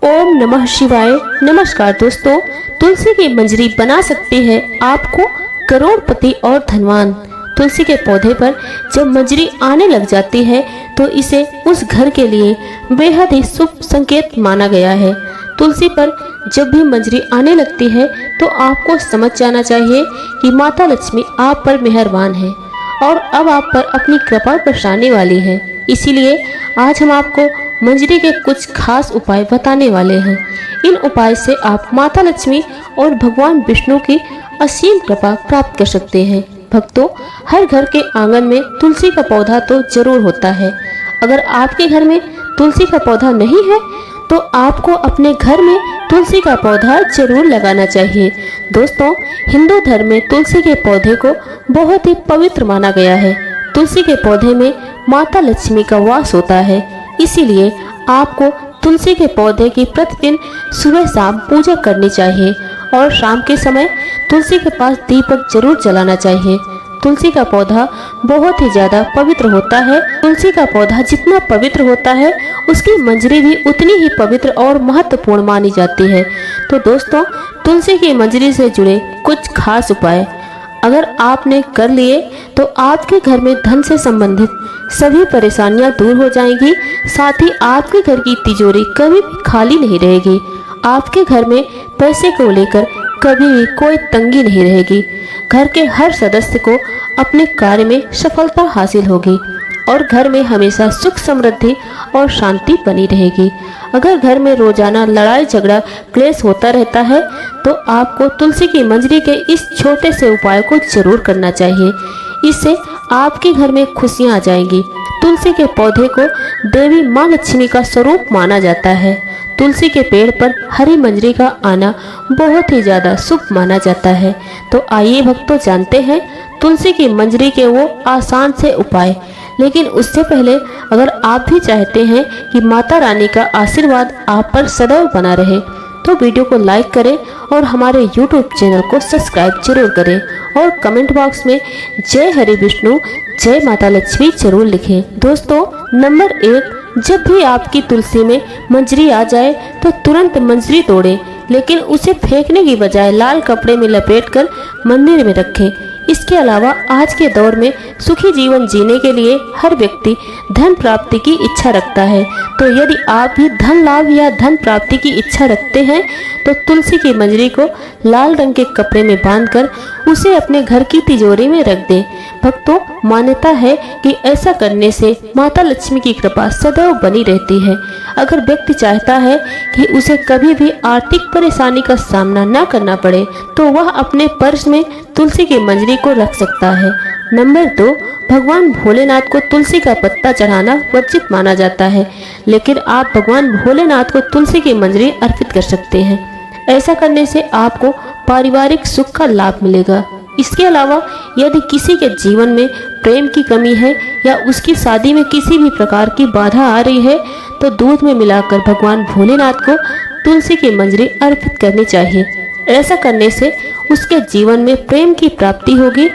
ओम नमः शिवाय। नमस्कार दोस्तों, तुलसी की मंजरी बना सकती है आपको करोड़पति और धनवान। तुलसी के पौधे पर जब मंजरी आने लग जाती है तो इसे उस घर के लिए बेहद ही शुभ संकेत माना गया है। तुलसी पर जब भी मंजरी आने लगती है तो आपको समझ जाना चाहिए कि माता लक्ष्मी आप पर मेहरबान है और अब आप पर अपनी कृपा बरसाने वाली है। इसीलिए आज हम आपको मंजरी के कुछ खास उपाय बताने वाले हैं। इन उपाय से आप माता लक्ष्मी और भगवान विष्णु की असीम कृपा प्राप्त कर सकते हैं। भक्तों, हर घर के आंगन में तुलसी का पौधा तो जरूर होता है। अगर आपके घर में तुलसी का पौधा नहीं है तो आपको अपने घर में तुलसी का पौधा जरूर लगाना चाहिए। दोस्तों, हिंदू धर्म में तुलसी के पौधे को बहुत ही पवित्र माना गया है। तुलसी के पौधे में माता लक्ष्मी का वास होता है, इसीलिए आपको तुलसी के पौधे की प्रतिदिन सुबह शाम पूजा करनी चाहिए और शाम के समय तुलसी के पास दीपक जरूर जलाना चाहिए। तुलसी का पौधा बहुत ही ज्यादा पवित्र होता है। तुलसी का पौधा जितना पवित्र होता है उसकी मंजरी भी उतनी ही पवित्र और महत्वपूर्ण मानी जाती है। तो दोस्तों, तुलसी की मंजरी से जुड़े कुछ खास उपाय अगर आपने कर लिए तो आपके घर में धन से संबंधित सभी परेशानियां दूर हो जाएंगी। साथ ही आपके घर की तिजोरी कभी भी खाली नहीं रहेगी। आपके घर में पैसे को लेकर कभी भी कोई तंगी नहीं रहेगी। घर के हर सदस्य को अपने कार्य में सफलता हासिल होगी और घर में हमेशा सुख समृद्धि और शांति बनी रहेगी। अगर घर में रोजाना लड़ाई झगड़ा क्लेश होता रहता है तो आपको तुलसी की मंजरी के इस छोटे से उपाय को जरूर करना चाहिए। इससे आपके घर में खुशियां आ जाएंगी। तुलसी के पौधे को देवी माँ लक्ष्मी का स्वरूप माना जाता है। तुलसी के पेड़ पर हरी मंजरी का आना बहुत ही ज्यादा शुभ माना जाता है। तो आइए भक्तों, जानते हैं तुलसी की मंजरी के वो आसान से उपाय। लेकिन उससे पहले अगर आप भी चाहते हैं कि माता रानी का आशीर्वाद आप पर सदैव बना रहे तो वीडियो को लाइक करें और हमारे YouTube चैनल को सब्सक्राइब जरूर करें और कमेंट बॉक्स में जय हरि विष्णु जय माता लक्ष्मी जरूर लिखें। दोस्तों, नंबर 1, जब भी आपकी तुलसी में मंजरी आ जाए तो तुरंत मंजरी तोड़ें, लेकिन उसे फेंकने की बजाय लाल कपड़े में लपेटकर मंदिर में रखें। इसके अलावा आज के दौर में सुखी जीवन जीने के लिए हर व्यक्ति धन प्राप्ति की इच्छा रखता है। तो यदि आप भी धन लाभ या धन प्राप्ति की इच्छा रखते हैं तो तुलसी की मंजरी को लाल रंग के कपड़े में बांधकर उसे अपने घर की तिजोरी में रख दें। भक्तों, मान्यता है कि ऐसा करने से माता लक्ष्मी की कृपा सदैव बनी रहती है। अगर व्यक्ति चाहता है कि उसे कभी भी आर्थिक परेशानी का सामना न करना पड़े तो वह अपने पर्स में तुलसी की मंजरी को रख सकता है। नंबर 2, भगवान भोलेनाथ को तुलसी का पत्ता चढ़ाना वर्जित माना जाता है, लेकिन आप भगवान भोलेनाथ को तुलसी की मंजरी अर्पित कर सकते हैं। ऐसा करने से आपको पारिवारिक सुख का लाभ मिलेगा। इसके अलावा यदि किसी के जीवन में प्रेम की कमी है या उसकी शादी में किसी भी प्रकार की बाधा आ रही है तो दूध में मिलाकर भगवान भोलेनाथ को तुलसी की मंजरी अर्पित करनी चाहिए। ऐसा करने से उसके जीवन में प्रेम की प्राप्ति होगी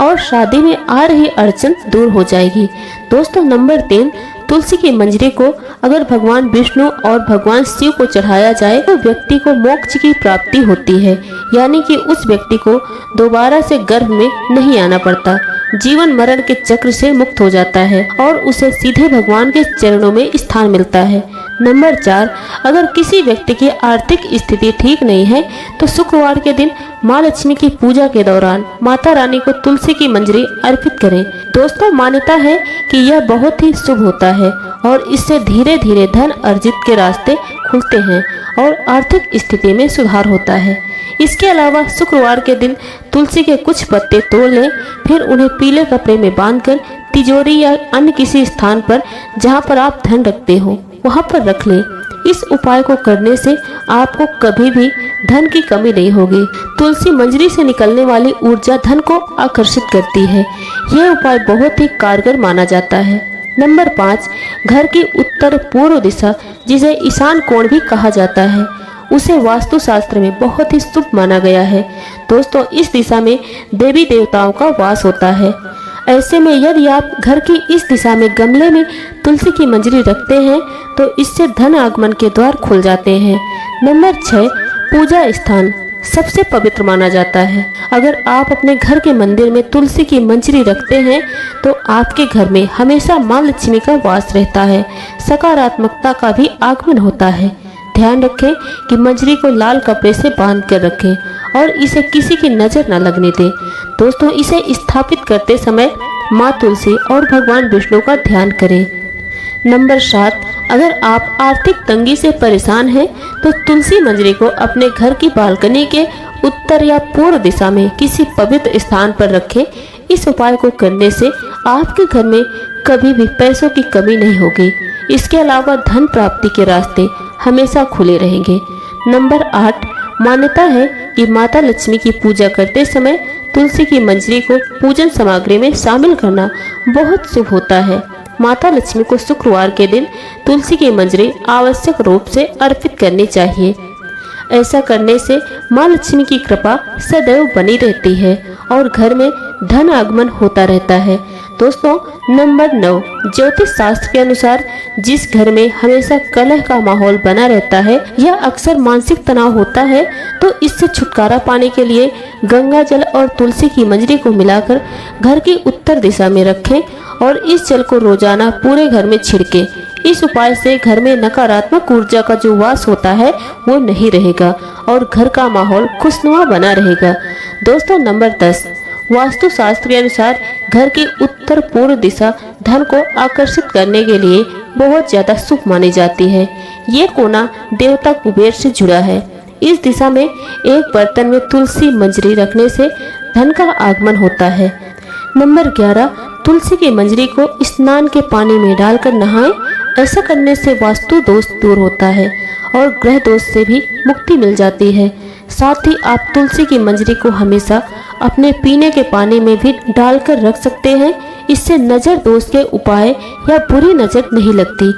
और शादी में आ रही अड़चन दूर हो जाएगी। दोस्तों, नंबर 3, तुलसी की मंजरी को अगर भगवान विष्णु और भगवान शिव को चढ़ाया जाए तो व्यक्ति को मोक्ष की प्राप्ति होती है, यानी कि उस व्यक्ति को दोबारा से गर्भ में नहीं आना पड़ता, जीवन मरण के चक्र से मुक्त हो जाता है और उसे सीधे भगवान के चरणों में स्थान मिलता है। नंबर 4, अगर किसी व्यक्ति की आर्थिक स्थिति ठीक नहीं है तो शुक्रवार के दिन माँ लक्ष्मी की पूजा के दौरान माता रानी को तुलसी की मंजरी अर्पित करें। दोस्तों, मान्यता है कि यह बहुत ही शुभ होता है और इससे धीरे धीरे धन अर्जित के रास्ते खुलते हैं और आर्थिक स्थिति में सुधार होता है। इसके अलावा शुक्रवार के दिन तुलसी के कुछ पत्ते तोड़ लें, फिर उन्हें पीले कपड़े में बांधकर तिजोरी या अन्य किसी स्थान पर जहां पर आप धन रखते हो वहां पर रख लें। इस उपाय को करने से आपको कभी भी धन की कमी नहीं होगी। तुलसी मंजरी से निकलने वाली ऊर्जा धन को आकर्षित करती है। यह उपाय बहुत ही कारगर माना जाता है। नंबर 5, घर की उत्तर पूर्व दिशा, जिसे ईशान कोण भी कहा जाता है, उसे वास्तु शास्त्र में बहुत ही शुभ माना गया है। दोस्तों, इस दिशा में देवी देवताओं का वास होता है। ऐसे में यदि आप घर की इस दिशा में गमले में तुलसी की मंजरी रखते हैं तो इससे धन आगमन के द्वार खुल जाते हैं। नंबर 6, पूजा स्थान सबसे पवित्र माना जाता है। अगर आप अपने घर के मंदिर में तुलसी की मंजरी रखते हैं तो आपके घर में हमेशा मां लक्ष्मी का वास रहता है, सकारात्मकता का भी आगमन होता है। ध्यान रखें कि मंजरी को लाल कपड़े से बांध कर रखें और इसे किसी की नजर न लगने दें। दोस्तों, इसे स्थापित करते समय मां तुलसी और भगवान विष्णु का ध्यान करें। नंबर 7, अगर आप आर्थिक तंगी से परेशान हैं तो तुलसी मंजरी को अपने घर की बालकनी के उत्तर या पूर्व दिशा में किसी पवित्र स्थान पर रखें। इस उपाय को करने से आपके घर में कभी भी पैसों की कमी नहीं होगी। इसके अलावा धन प्राप्ति के रास्ते हमेशा खुले रहेंगे। नंबर 8, मान्यता है कि माता लक्ष्मी की पूजा करते समय तुलसी की मंजरी को पूजन सामग्री में शामिल करना बहुत शुभ होता है। माता लक्ष्मी को शुक्रवार के दिन तुलसी की मंजरी आवश्यक रूप से अर्पित करनी चाहिए। ऐसा करने से मां लक्ष्मी की कृपा सदैव बनी रहती है और घर में धन आगमन होता रहता है। दोस्तों, नंबर 9, ज्योतिष शास्त्र के अनुसार जिस घर में हमेशा कलह का माहौल बना रहता है या अक्सर मानसिक तनाव होता है तो इससे छुटकारा पाने के लिए गंगा जल और तुलसी की मंजरी को मिलाकर घर की उत्तर दिशा में रखें और इस जल को रोजाना पूरे घर में छिड़कें। इस उपाय से घर में नकारात्मक ऊर्जा का जो वास होता है वो नहीं रहेगा और घर का माहौल खुशनुमा बना रहेगा। दोस्तों, नंबर 10, वास्तु शास्त्र के अनुसार घर की उत्तर पूर्व दिशा धन को आकर्षित करने के लिए बहुत ज्यादा शुभ मानी जाती है। ये कोना देवता कुबेर से जुड़ा है। इस दिशा में एक बर्तन में तुलसी मंजरी रखने से धन का आगमन होता है। नंबर 11, तुलसी की मंजरी को स्नान के पानी में डालकर नहाएं। ऐसा करने से वास्तु दोष दूर होता है और ग्रह दोष से भी मुक्ति मिल जाती है। साथ ही आप तुलसी की मंजरी को हमेशा अपने पीने के पानी में भी डालकर रख सकते हैं। इससे नजर दोष के उपाय या बुरी नजर नहीं लगती।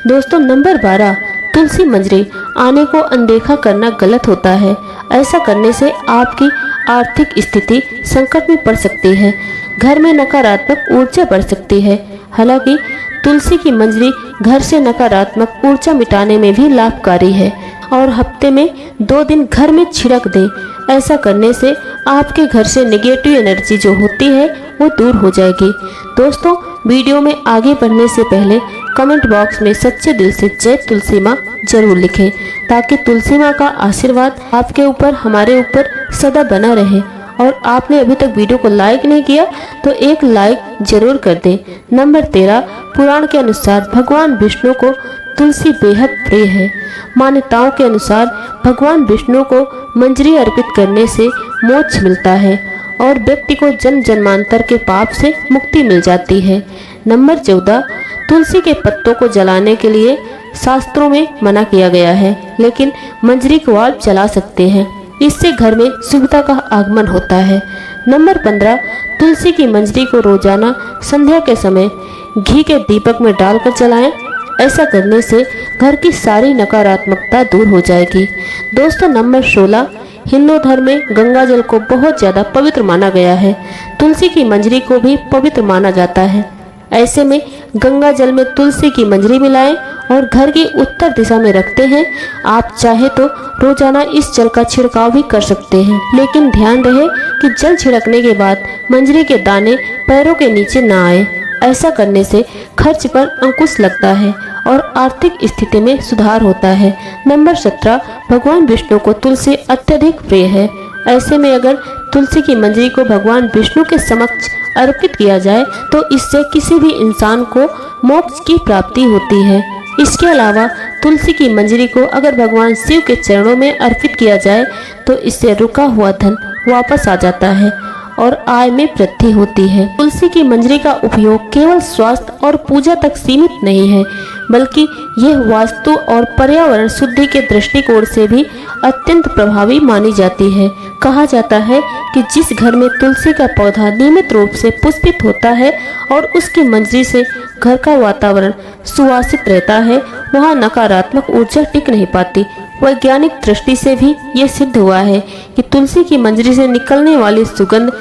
दोस्तों, नंबर 12, तुलसी मंजरी आने को अनदेखा करना गलत होता है। ऐसा करने से आपकी आर्थिक स्थिति संकट में पड़ सकती है, घर में नकारात्मक ऊर्जा बढ़ सकती है। हालांकि तुलसी की मंजरी घर से नकारात्मक ऊर्जा मिटाने में भी लाभकारी है और हफ्ते में 2 दिन घर में छिड़क दें। ऐसा करने से आपके घर से नेगेटिव एनर्जी जो होती है वो दूर हो जाएगी। दोस्तों, वीडियो में आगे बढ़ने से पहले कमेंट बॉक्स में सच्चे दिल से जय तुलसी माँ जरूर लिखें ताकि तुलसी माँ का आशीर्वाद आपके ऊपर, हमारे ऊपर सदा बना रहे। और आपने अभी तक वीडियो को लाइक नहीं किया तो एक लाइक जरूर कर दें। नंबर 13, पुराण के अनुसार भगवान विष्णु को तुलसी बेहद प्रिय है। मान्यताओं के अनुसार भगवान विष्णु को मंजरी अर्पित करने से मोक्ष मिलता है और व्यक्ति को जन्म जन्मांतर के पाप से मुक्ति मिल जाती है। नंबर 14, तुलसी के पत्तों को जलाने के लिए शास्त्रों में मना किया गया है, लेकिन मंजरी को आप जला सकते हैं। इससे घर में शुभता का आगमन होता है। नंबर 15, तुलसी की मंजरी को रोजाना संध्या के समय घी के दीपक में डालकर जलाएं। ऐसा करने से घर की सारी नकारात्मकता दूर हो जाएगी। दोस्तों, नंबर 16, हिंदू धर्म में गंगा जल को बहुत ज्यादा पवित्र माना गया है। तुलसी की मंजरी को भी पवित्र माना जाता है। ऐसे में गंगा जल में तुलसी की मंजरी मिलाएं और घर की उत्तर दिशा में रखते हैं। आप चाहे तो रोजाना इस जल का छिड़काव भी कर सकते हैं, लेकिन ध्यान रहे कि जल छिड़कने के बाद मंजरी के दाने पैरों के नीचे ना आए। ऐसा करने से खर्च पर अंकुश लगता है और आर्थिक स्थिति में सुधार होता है। नंबर 17, भगवान विष्णु को तुलसी अत्यधिक प्रिय है। ऐसे में अगर तुलसी की मंजरी को भगवान विष्णु के समक्ष अर्पित किया जाए तो इससे किसी भी इंसान को मोक्ष की प्राप्ति होती है। इसके अलावा तुलसी की मंजरी को अगर भगवान शिव के चरणों में अर्पित किया जाए तो इससे रुका हुआ धन वापस आ जाता है और आय में वृद्धि होती है। तुलसी की मंजरी का उपयोग केवल स्वास्थ्य और पूजा तक सीमित नहीं है, बल्कि यह वास्तु और पर्यावरण शुद्धि के दृष्टिकोण से भी अत्यंत प्रभावी मानी जाती है। कहा जाता है कि जिस घर में तुलसी का पौधा नियमित रूप से पुष्पित होता है और उसकी मंजरी से घर का वातावरण सुवासित रहता है, वहाँ नकारात्मक ऊर्जा टिक नहीं पाती। वैज्ञानिक दृष्टि से भी ये सिद्ध हुआ है कि तुलसी की मंजरी से निकलने वाली सुगंध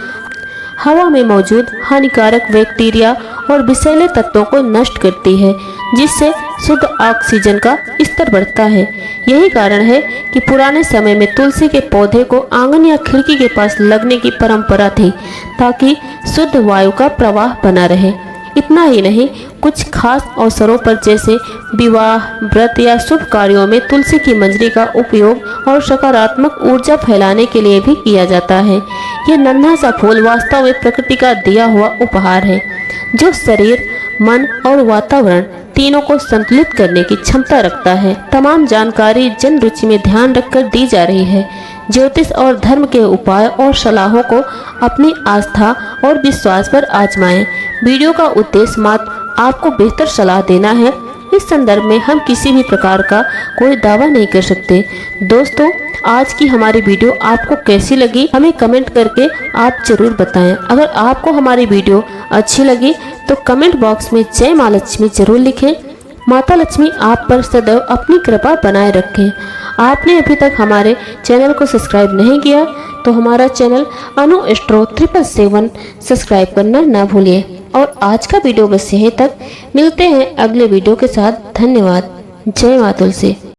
हवा में मौजूद हानिकारक बैक्टीरिया और विषैले तत्वों को नष्ट करती है, जिससे शुद्ध ऑक्सीजन का स्तर बढ़ता है। यही कारण है कि पुराने समय में तुलसी के पौधे को आंगन या खिड़की के पास लगने की परंपरा थी, ताकि शुद्ध वायु का प्रवाह बना रहे। इतना ही नहीं, कुछ खास अवसरों पर जैसे विवाह, व्रत या शुभ कार्यों में तुलसी की मंजरी का उपयोग और सकारात्मक ऊर्जा फैलाने के लिए भी किया जाता है। ये नन्हा सा फूल वास्तव में प्रकृति का दिया हुआ उपहार है, जो शरीर, मन और वातावरण तीनों को संतुलित करने की क्षमता रखता है। तमाम जानकारी जन रुचि में ध्यान रखकर दी जा रही है। ज्योतिष और धर्म के उपाय और सलाहों को अपनी आस्था और विश्वास पर आजमाएं। वीडियो का उद्देश्य मात्र आपको बेहतर सलाह देना है। इस संदर्भ में हम किसी भी प्रकार का कोई दावा नहीं कर सकते। दोस्तों, आज की हमारी वीडियो आपको कैसी लगी, हमें कमेंट करके आप जरूर बताएं। अगर आपको हमारी वीडियो अच्छी लगी तो कमेंट बॉक्स में जय माँ लक्ष्मी जरूर लिखें। माता लक्ष्मी आप पर सदैव अपनी कृपा बनाए रखें। आपने अभी तक हमारे चैनल को सब्सक्राइब नहीं किया तो हमारा चैनल अनु एस्ट्रो 777 सब्सक्राइब करना ना भूलिए। और आज का वीडियो बस यहीं तक। मिलते हैं अगले वीडियो के साथ। धन्यवाद। जय माँ तुलसी।